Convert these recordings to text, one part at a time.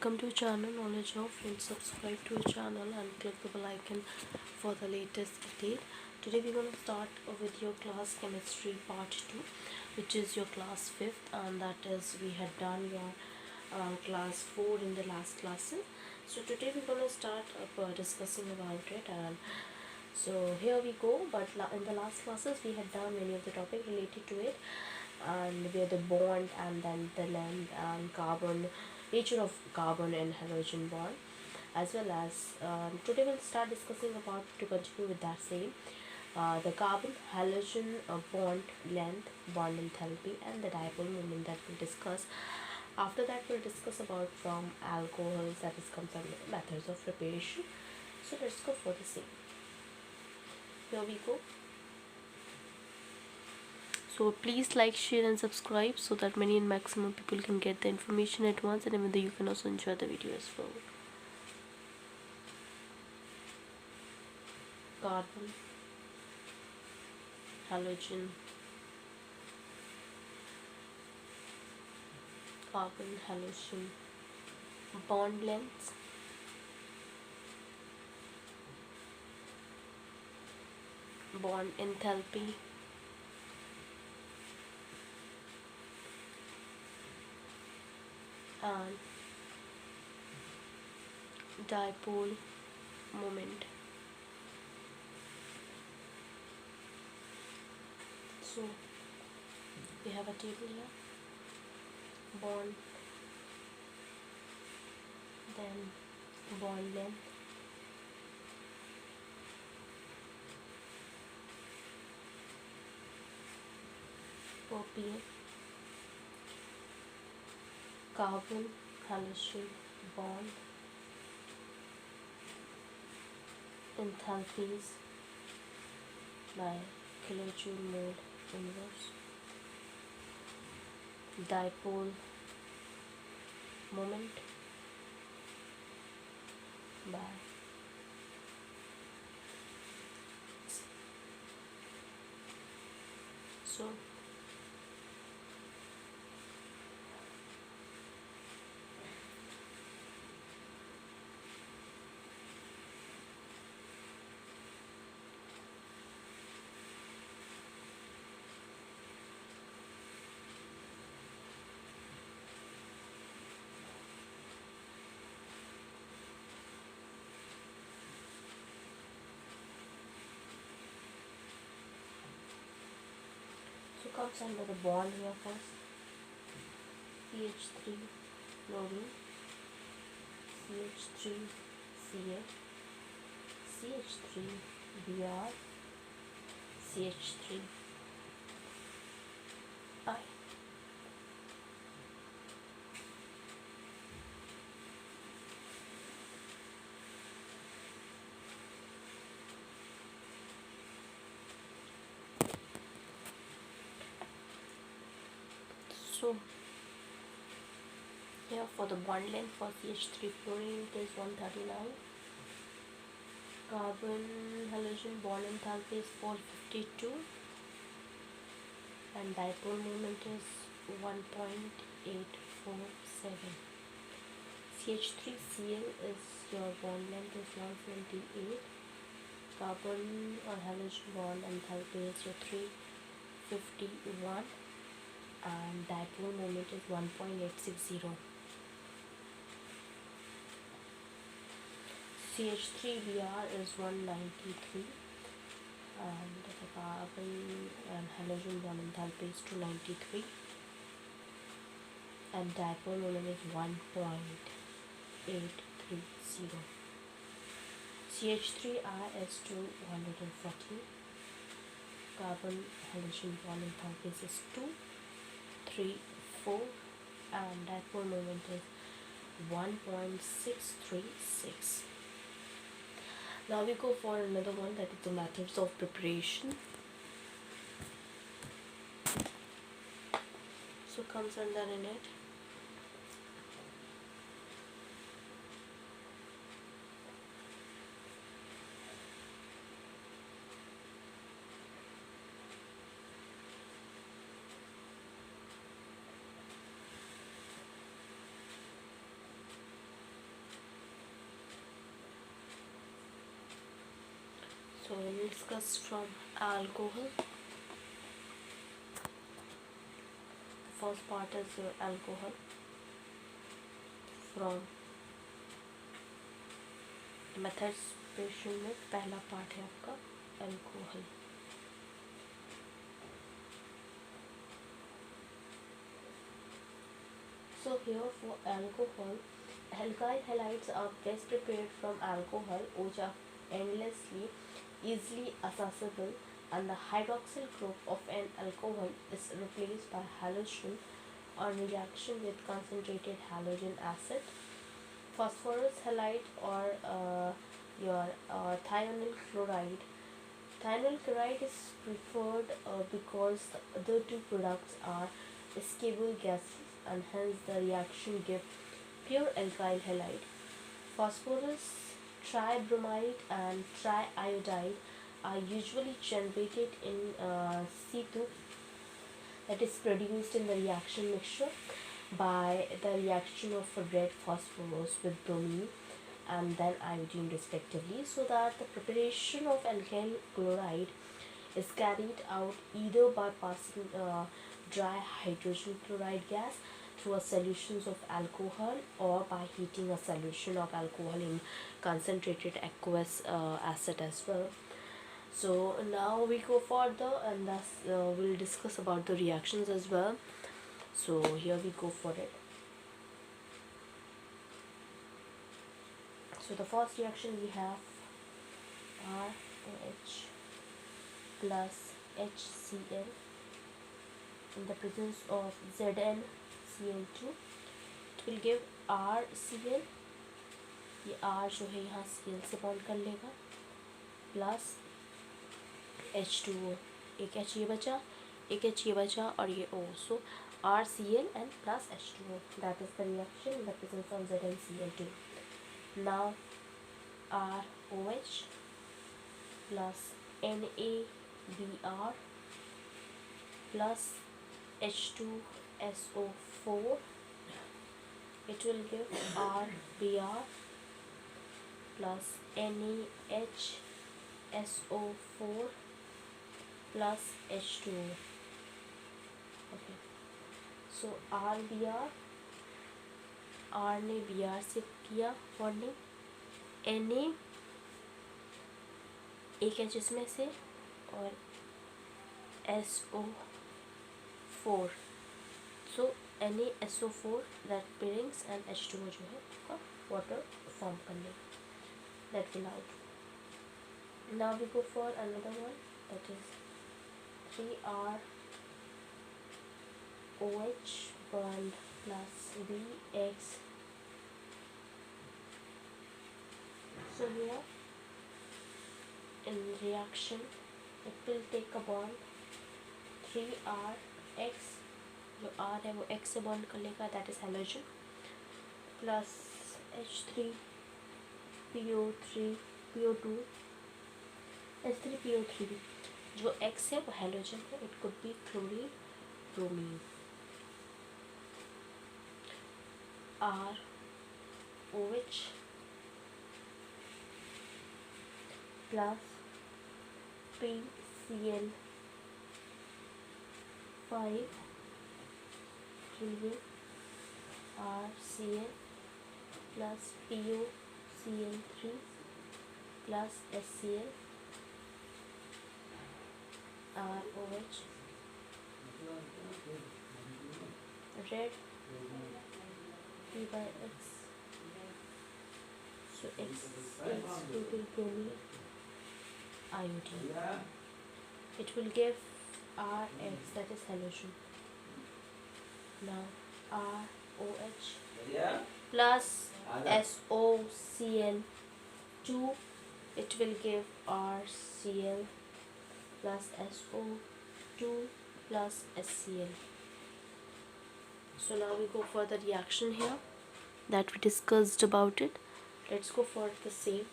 welcome to channel Knowledge of. Friends, subscribe to our channel and click the bell icon for the latest update. Today we're going to start with your class chemistry part 2, which is your class 5th, and that is we had done your class 4 in the last classes. So today we're going to start discussing about it, and so here we go. But in the last classes we had done many of the topic related to it, and where the bond and then the length and carbon, nature of carbon and halogen bond, as well as today we'll start discussing about, to continue with that same, the carbon halogen bond length, bond enthalpy, and the dipole moment that we'll discuss. After that we'll discuss about from alcohols, that is comes under methods of preparation. So let's go for the same. Here we go. So please like, share and subscribe so that many and maximum people can get the information at once, and even though you can also enjoy the video as well. Carbon, halogen, carbon, halogen, bond lengths, bond enthalpy, and dipole moment. So we have a table here: bond, then bond length, OPA, carbon halogen bond, enthalpies by kilojoule mole inverse, dipole moment by so comes under the bond here first: CH3 chlorine, CH3 Cl, CH3 Br, CH3 I. So here for the bond length for CH3 fluorine it is 139, carbon halogen bond enthalpy is 452, and dipole moment is 1.847. CH3Cl is your bond length is 128, carbon or halogen bond enthalpy is your 351, and dipole moment is 1.860. CH3Br is 193, and the carbon and halogen bond enthalpy is 293, and dipole moment is 1.830. CH3I is 240, carbon halogen bond enthalpy is 234, and dipole moment is 1.636. Now we go for another one, that is the methods of preparation. So comes under in it So we'll discuss from alcohol. First part is your alcohol. From methods preparation में पहला part है आपका alcohol. So here for alcohol, alkyl halides are best prepared from alcohol, which are endlessly easily accessible, and the hydroxyl group of an alcohol is replaced by halogen on reaction with concentrated halogen acid. Phosphorus halide or your thionyl chloride. Thionyl chloride is preferred because the other two products are escapable gases and hence the reaction gives pure alkyl halide. Phosphorus tribromide and triiodide are usually generated in situ, that is produced in the reaction mixture by the reaction of red phosphorus with bromine and then iodine respectively, so that the preparation of alkyl chloride is carried out either by passing dry hydrogen chloride gas through a solutions of alcohol or by heating a solution of alcohol in concentrated aqueous acid as well. So now we go further and thus we'll discuss about the reactions as well. So here we go for it. So the first reaction we have ROH plus HCl in the presence of ZnCl2. It will give RCl, ये R जो है यहाँ Cl से bond कर लेगा, plus H2O, एक H ये बचा, एक H ये बचा और ये O. So RCl and plus H2O, that is the reaction in the presence of ZnCl2. Now ROH plus NaBr plus H2SO4, it will give RBr plus NaHSO4 plus H2O. Okay, so RBr, R ने Br से किया bonding, Na एक H इसमें से और SO4, so NaSO4 that brings and H2O जो है आपका water form करने, that will out. Now we go for another one, that is 3ROH bond plus BX. So here in reaction it will take a bond 3RX, जो R है वो X से bond कर लेगा, that is halogen, plus H3PO2 H3PO3, जो X है वो halogen है, it could be chlorine, bromine. ROH plus PCl5 will RCl plus POCl3 plus SCl, ROH, red P by X, so X will bromine, iodine. It will give RX, that is halogen. Now ROH plus SOCl2, it will give RCl plus SO2 plus SCl. So now we go for the reaction here that we discussed about it. Let's go for the same.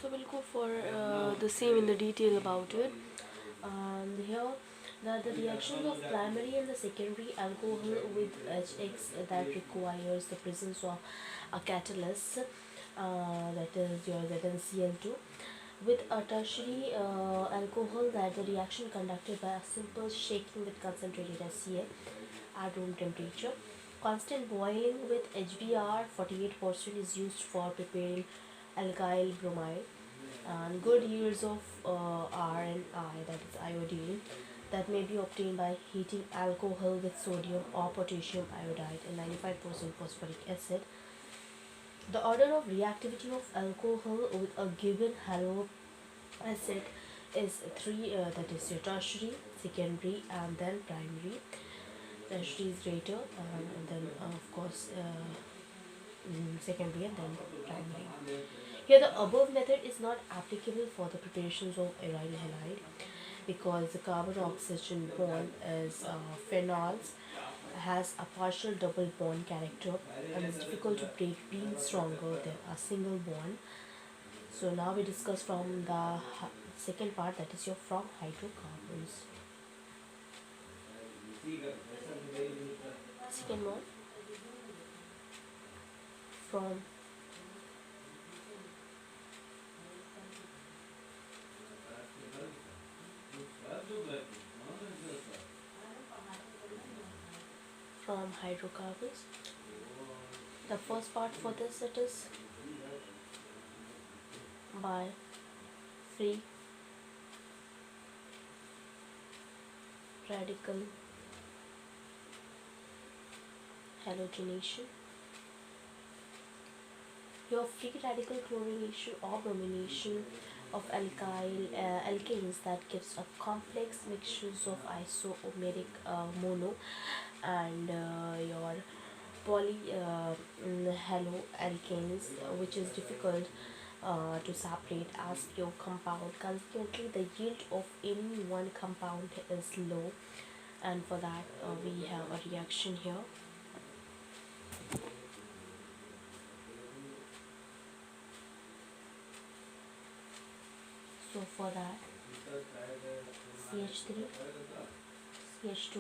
So we'll go for the same in the detail about it. And here The reactions of primary and the secondary alcohol with HX that requires the presence of a catalyst, that is your ZnCl2, with a tertiary alcohol, that the reaction conducted by a simple shaking with concentrated HCl at room temperature. Constant boiling with HBr 48% is used for preparing alkyl bromide, and good yields of R and I, that is iodine, that may be obtained by heating alcohol with sodium or potassium iodide and 95% phosphoric acid. The order of reactivity of alcohol with a given halo acid is three, that is your tertiary, secondary, and then primary. Tertiary is greater, and then of course secondary, and then primary. Here, the above method is not applicable for the preparations of aryl halide because the carbon oxygen bond is phenols, has a partial double bond character, and is difficult to break being stronger than a single bond. So now we discuss from the second part, that is your from hydrocarbons. Second one, from hydrocarbons. The first part for this, it is by free radical halogenation. Your free radical chlorination or bromination of alkanes that gives a complex mixtures of isomeric mono and your haloalkanes, which is difficult to separate as pure compound. Consequently, the yield of any one compound is low, and for that we have a reaction here. So for that, CH3, CH2,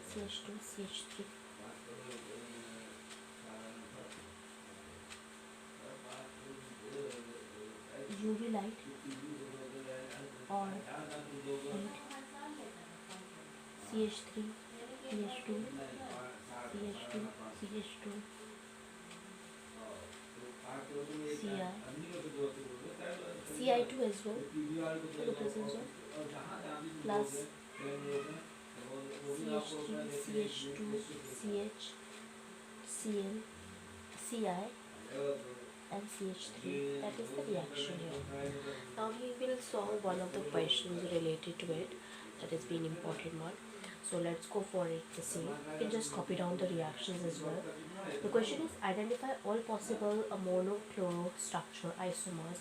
CH2, CH3. UV light or heat, CH3, CH2, CH2, CH2, Ci, Ci2 as well, for the presence of plus CH3, CH2, CH, Cl, Ci, and CH3. That is the reaction here. Now we will solve one of the questions related to it, that has been important one. So let's go for it the same. You can just copy down the reactions as well. The question is, identify all possible monochloro structure isomers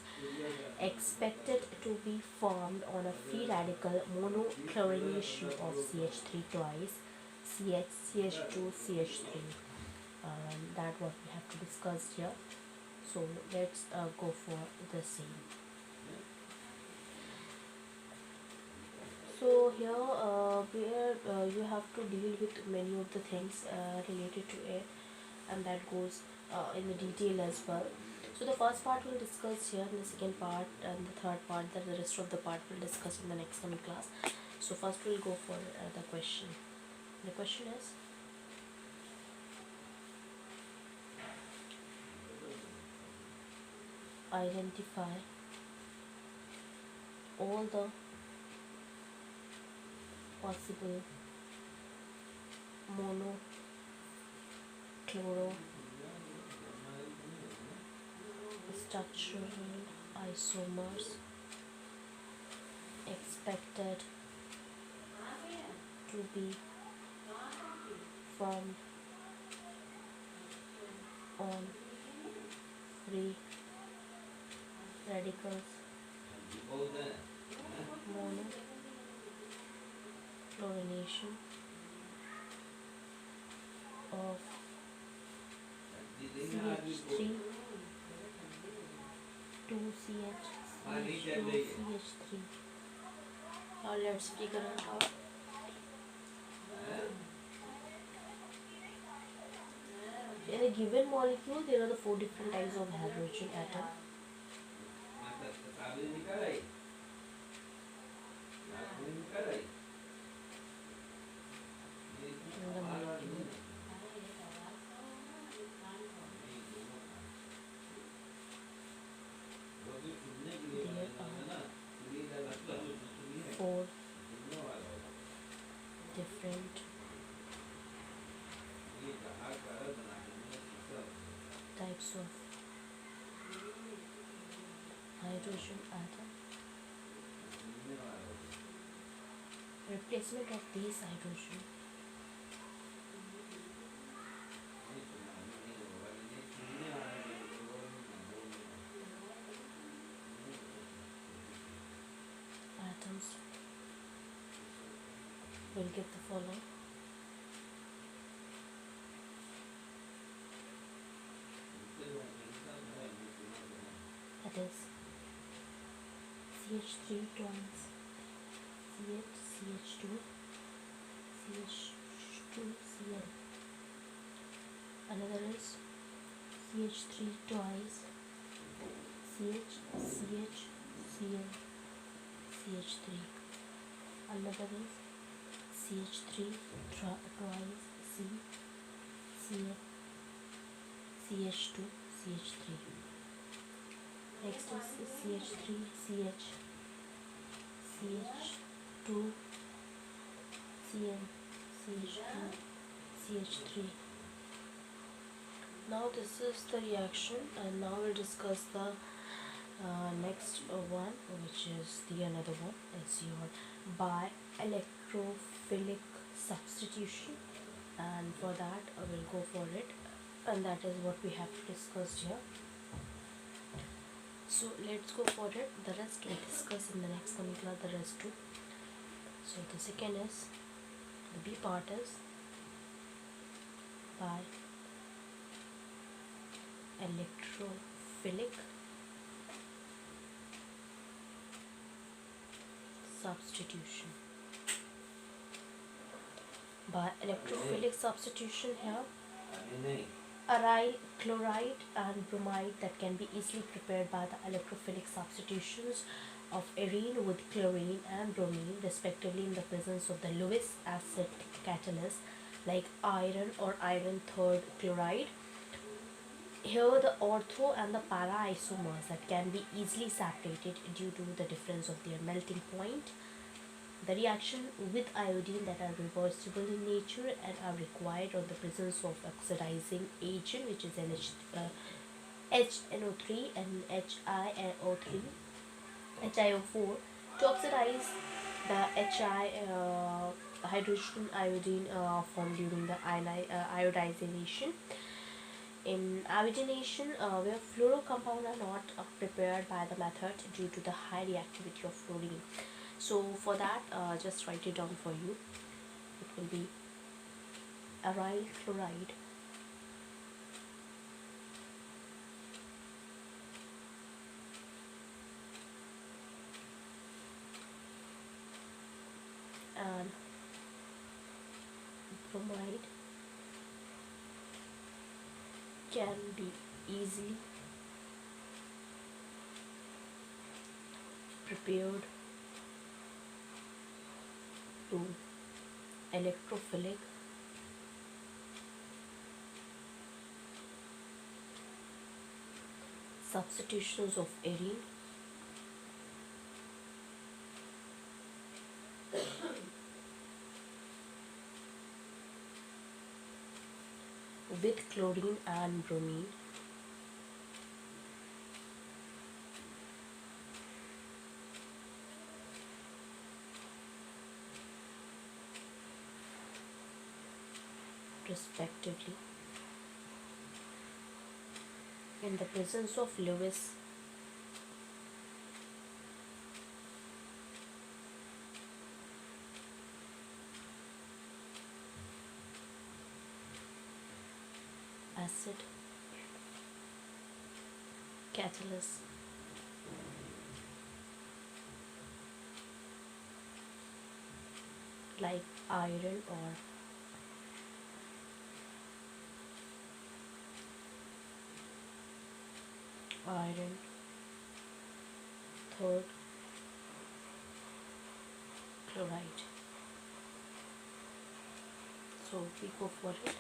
expected to be formed on a free radical monochlorination of CH3 twice, CH, CH2, CH3. That what we have to discuss here. So let's go for the same. So here where you have to deal with many of the things related to it, and that goes in the detail as well. So the first part we'll discuss here, and the second part and the third part, that the rest of the part we'll discuss in the next coming class. So first we'll go for the question. The question is, identify all the possible monochloro structural isomers expected to be formed on free radicals monochlorination of CH3 2CH CH2 CH3 Let's figure it out. In a given molecule, there are the 4 different types of hydrogen atom. In the molecule, there are 4 different types of hydrogen atom. Replacement of these hydrogen atoms will give the following. That is CH3 twice CH2 CH2Cl. Another is CH3 twice CH CH3. Another is CH3 twice CH2 CH3. Next is CH3 CH2 Cl CH2 CH3. Now this is the reaction, and now we'll discuss the next one, which is the another one. It's your bi-electrophilic substitution, and for that I will go for it, and that is what we have discussed here. So let's go for it. The rest we'll discuss in the next coming class, the rest too. So the second is, the B part is bi-electrophilic substitution. By electrophilic substitution here, aryl chloride and bromide that can be easily prepared by the electrophilic substitutions of arene with chlorine and bromine respectively in the presence of the Lewis acid catalyst like iron or iron third chloride. Here the ortho and the para isomers that can be easily separated due to the difference of their melting point. The reaction with iodine that are reversible in nature and are required on the presence of oxidizing agent, which is HNO3 and HiO4, to oxidize the hydrogen iodine formed during the iodization. In iodination, where fluoro compounds are not prepared by the method due to the high reactivity of fluorine. So for that, just write it down for you. It will be aryl chloride and bromide can be easily prepared to electrophilic substitutions of arene with chlorine and bromine respectively in the presence of Lewis acid catalyst like iron or iron, third chloride. So we go for it.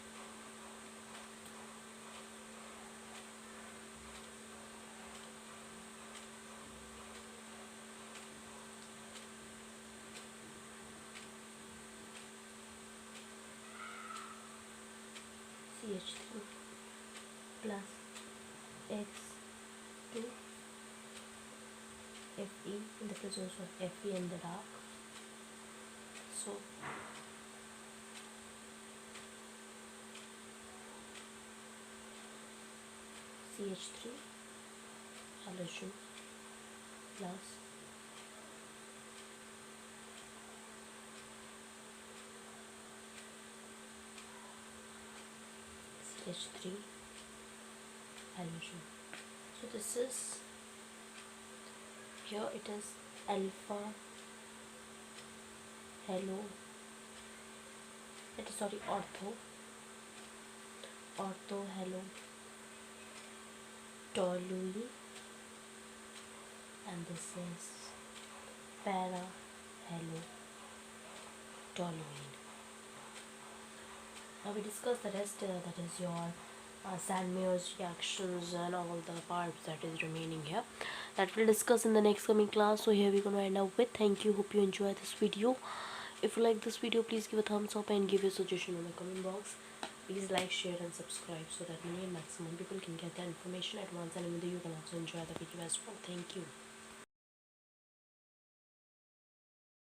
CH3 plus X2 Fe in the presence of Fe in the dark. So CH3 halogen plus CH3 halogen. So this is, here it is alpha halo, it is sorry ortho halo toluene, and this is para halo toluene. Now we discuss the rest, that is your Sandmeyer's reactions and all the parts that is remaining here, that we'll discuss in the next coming class. So here we're going to end up with. Thank you, hope you enjoy this video. If you like this video, please give a thumbs up and give your suggestion in the comment box. Please like, share and subscribe so that many and maximum people can get the information at once, and even though you can also enjoy the video as well. Thank you.